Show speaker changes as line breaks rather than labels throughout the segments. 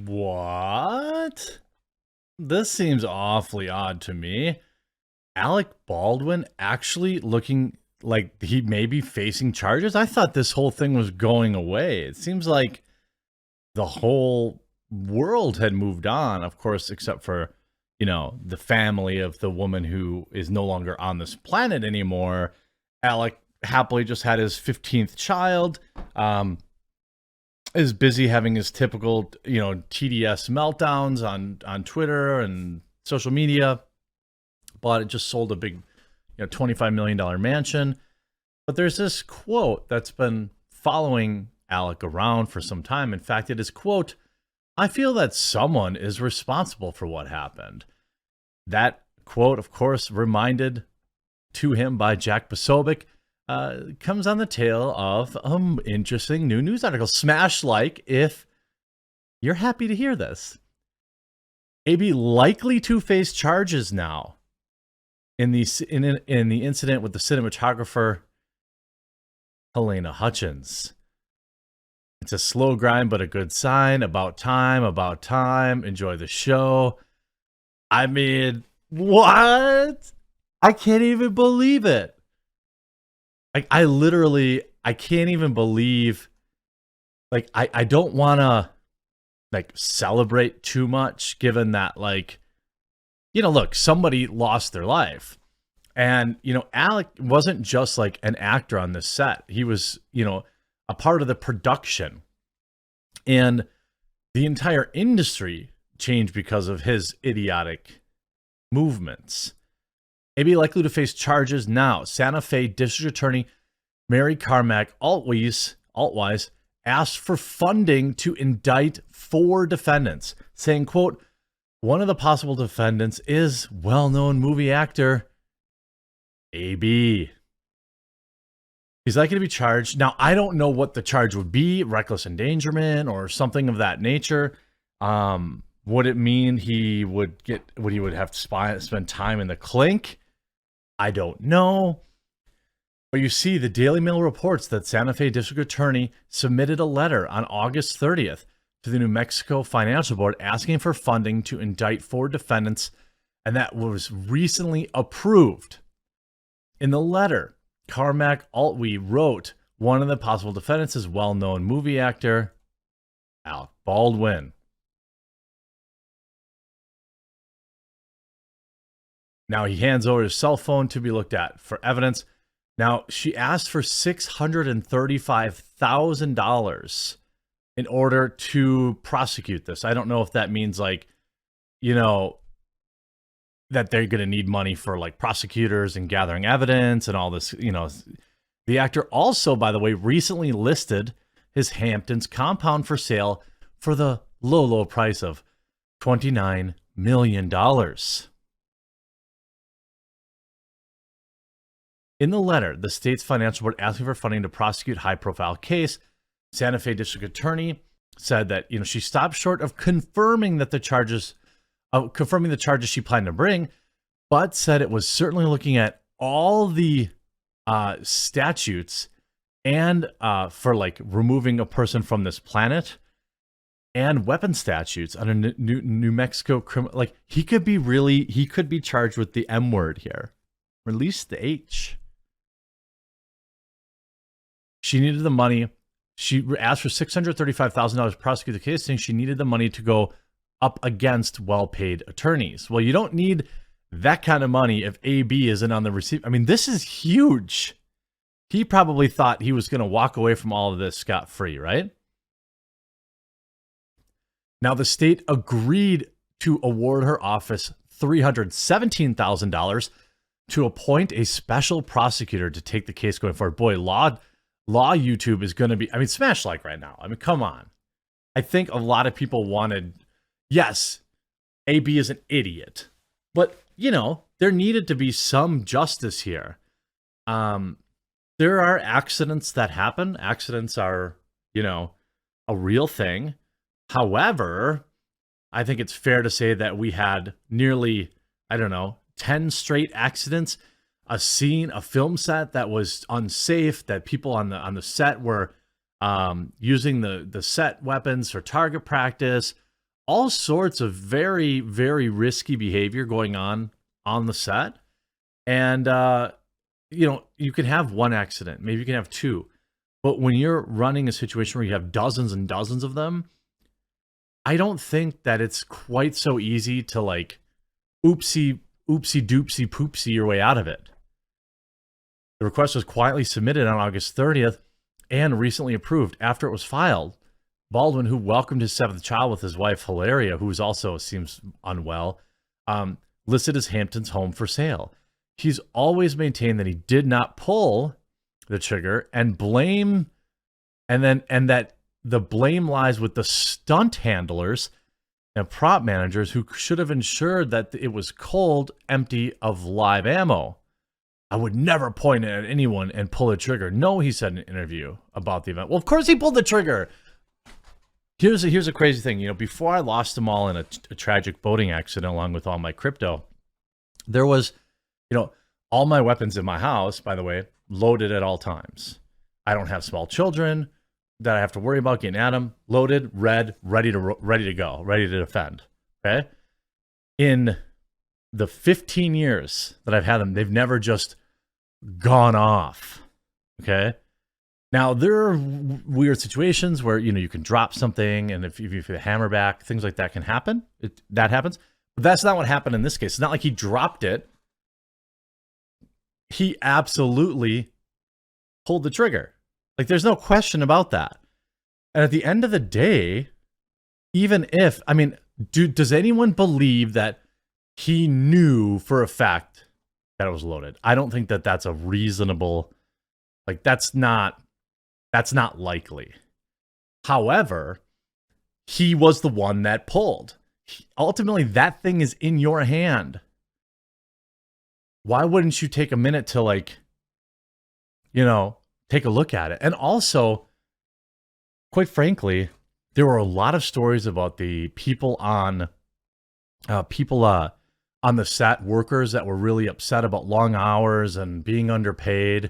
What? This seems awfully odd to me. Alec Baldwin actually looking like he may be facing charges? I thought this whole thing was going away. It seems like the whole world had moved on, of course, except for, the family of the woman who is no longer on this planet anymore. Alec happily just had his 15th child. Is busy having his typical, TDS meltdowns on Twitter and social media. But it just sold a big, $25 million mansion. But there's this quote that's been following Alec around for some time. In fact, it is, quote, "I feel that someone is responsible for what happened." That quote, of course, reminded to him by Jack Posobiec, comes on the tail of interesting new news article. Smash like if you're happy to hear this. AB likely to face charges now in the incident with the cinematographer Halyna Hutchins. It's a slow grind, but a good sign. About time. Enjoy the show. I mean, what? I can't even believe it. I can't even believe, I don't want to, celebrate too much, given that, look, somebody lost their life. And, Alec wasn't just, an actor on this set. He was, a part of the production. And the entire industry changed because of his idiotic movements. Maybe likely to face charges now. Santa Fe District Attorney Mary Carmack Altwise asked for funding to indict 4 defendants, saying, quote, "One of the possible defendants is well-known movie actor AB. He's likely to be charged." Now, I don't know what the charge would be, reckless endangerment or something of that nature. Would it mean he would have to spend time in the clink? I don't know. But you see, the Daily Mail reports that Santa Fe District Attorney submitted a letter on August 30th to the New Mexico Financial Board asking for funding to indict 4 defendants, and that was recently approved. In the letter, Carmack Altwise wrote, "One of the possible defendants is well-known movie actor Alec Baldwin." Now he hands over his cell phone to be looked at for evidence. Now, she asked for $635,000 in order to prosecute this. I don't know if that means that they're going to need money for prosecutors and gathering evidence and all this, The actor also, by the way, recently listed his Hamptons compound for sale for the low price of $29 million. In the letter, the state's financial board asking for funding to prosecute high-profile case. Santa Fe District Attorney said that she stopped short of confirming the charges she planned to bring, but said it was certainly looking at all the statutes and for removing a person from this planet and weapon statutes under New Mexico criminal. He could be charged with the M word here. Release the H. She needed the money. She asked for $635,000 to prosecute the case, saying she needed the money to go up against well-paid attorneys. Well, you don't need that kind of money if AB isn't on the receipt. I mean, this is huge. He probably thought he was going to walk away from all of this scot-free, right? Now, the state agreed to award her office $317,000 to appoint a special prosecutor to take the case going forward. Boy, law YouTube is going to be, smash right now. Come on. I think a lot of people wanted, yes, AB is an idiot, but there needed to be some justice here. There are accidents that happen. Accidents are, a real thing. However, I think it's fair to say that we had nearly, 10 straight accidents, a film set that was unsafe, that people on the set were using the set weapons for target practice, all sorts of very, very risky behavior going on the set. And, you can have one accident, maybe you can have two. But when you're running a situation where you have dozens and dozens of them, I don't think that it's quite so easy to like oopsie doopsie poopsie your way out of it. The request was quietly submitted on August 30th and recently approved. After it was filed, Baldwin, who welcomed his seventh child with his wife Hilaria, who also seems unwell, listed his Hamptons home for sale. He's always maintained that he did not pull the trigger and that the blame lies with the stunt handlers and prop managers who should have ensured that it was cold, empty of live ammo. I would never point at anyone and pull a trigger. No, he said in an interview about the event. Well, of course he pulled the trigger. Here's a crazy thing. Before I lost them all in a tragic boating accident along with all my crypto, there was, all my weapons in my house, by the way, loaded at all times. I don't have small children that I have to worry about getting at them. Loaded, ready to go, ready to defend. Okay. In the 15 years that I've had them, they've never just gone off. Okay. Now there are weird situations where, you can drop something and if you hammer back, things like that can happen. That happens. But that's not what happened in this case. It's not like he dropped it. He absolutely pulled the trigger. Like there's no question about that. And at the end of the day, even if, does anyone believe that he knew for a fact that it was loaded? I don't think that that's a reasonable, that's not likely. However, he was the one that pulled. Ultimately, that thing is in your hand. Why wouldn't you take a minute to take a look at it? And also, quite frankly, there were a lot of stories about the people on the set, workers that were really upset about long hours and being underpaid.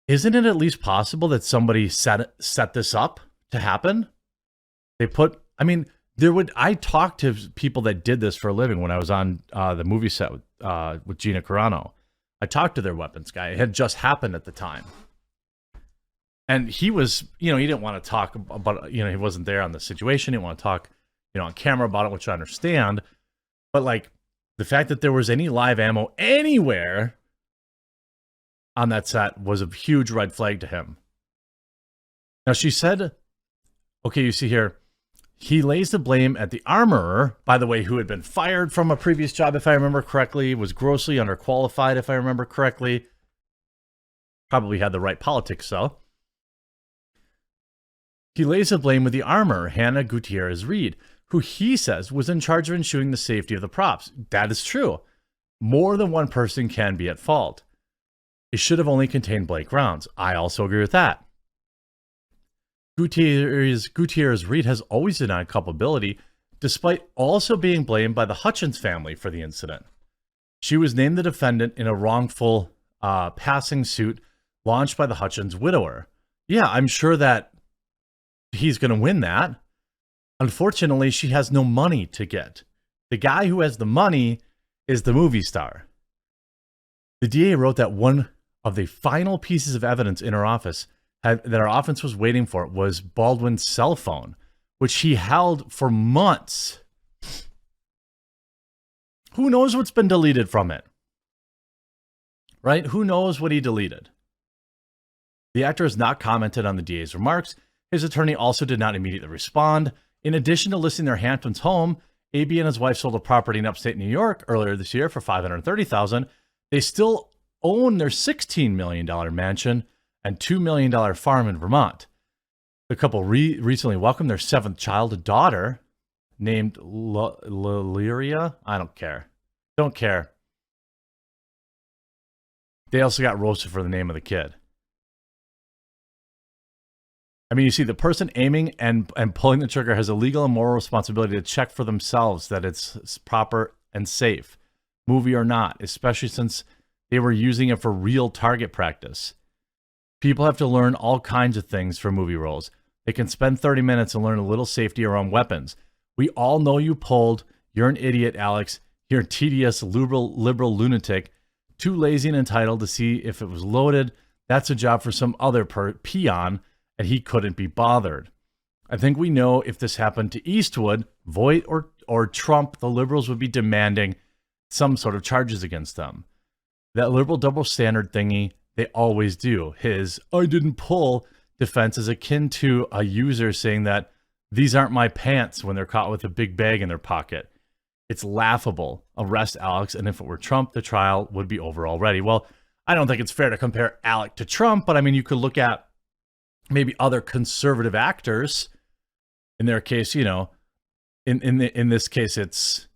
Isn't it at least possible that somebody set this up to happen? I talked to people that did this for a living when I was on the movie set with Gina Carano. I talked to their weapons guy. It had just happened at the time. And he was, he didn't want to talk about, he wasn't there on the situation. He didn't want to talk, on camera about it, which I understand. But the fact that there was any live ammo anywhere on that set was a huge red flag to him. Now she said, okay, you see here, he lays the blame at the armorer, by the way, who had been fired from a previous job, if I remember correctly, was grossly underqualified, if I remember correctly. Probably had the right politics, though. He lays the blame with the armorer, Hannah Gutierrez Reed, who he says was in charge of ensuring the safety of the props. That is true. More than one person can be at fault. It should have only contained blank rounds. I also agree with that. Gutierrez Reed has always denied culpability, despite also being blamed by the Hutchins family for the incident. She was named the defendant in a wrongful passing suit launched by the Hutchins widower. Yeah, I'm sure that he's going to win that. Unfortunately, she has no money to get. The guy who has the money is the movie star. The DA wrote that one of the final pieces of evidence in her office that our offense was waiting for was Baldwin's cell phone, which he held for months. Who knows what's been deleted from it? Right? Who knows what he deleted? The actor has not commented on the DA's remarks. His attorney also did not immediately respond. In addition to listing their Hamptons home, AB and his wife sold a property in upstate New York earlier this year for $530,000. They still own their $16 million mansion and $2 million farm in Vermont. The couple recently welcomed their seventh child, a daughter named Lyria. I don't care. Don't care. They also got roasted for the name of the kid. You see, the person aiming and pulling the trigger has a legal and moral responsibility to check for themselves that it's proper and safe, movie or not, especially since they were using it for real target practice. People have to learn all kinds of things for movie roles. They can spend 30 minutes and learn a little safety around weapons. We all know you pulled. You're an idiot, Alex. You're a tedious liberal lunatic, too lazy and entitled to see if it was loaded. That's a job for some other peon, and he couldn't be bothered. I think we know if this happened to Eastwood, Voight, or Trump, the liberals would be demanding some sort of charges against them. That liberal double standard thingy, they always do. His "I didn't pull" defense is akin to a user saying that these aren't my pants when they're caught with a big bag in their pocket. It's laughable. Arrest Alex, and if it were Trump, the trial would be over already. Well, I don't think it's fair to compare Alec to Trump, but I mean, you could look at maybe other conservative actors. In their case, you know, in this case, it's,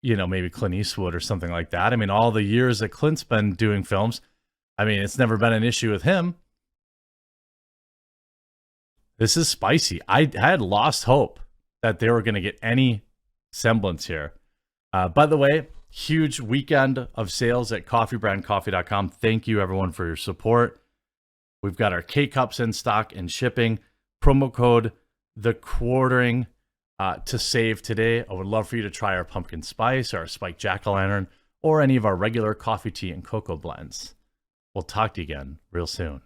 you know, maybe Clint Eastwood or something like that. I mean, all the years that Clint's been doing films, I mean, it's never been an issue with him. This is spicy. I had lost hope that they were going to get any semblance here. By the way, huge weekend of sales at coffeebrandcoffee.com. Thank you, everyone, for your support. We've got our K-Cups in stock and shipping. Promo code the quartering to save today. I would love for you to try our pumpkin spice or our spiked jack-o'-lantern or any of our regular coffee, tea, and cocoa blends. We'll talk to you again real soon.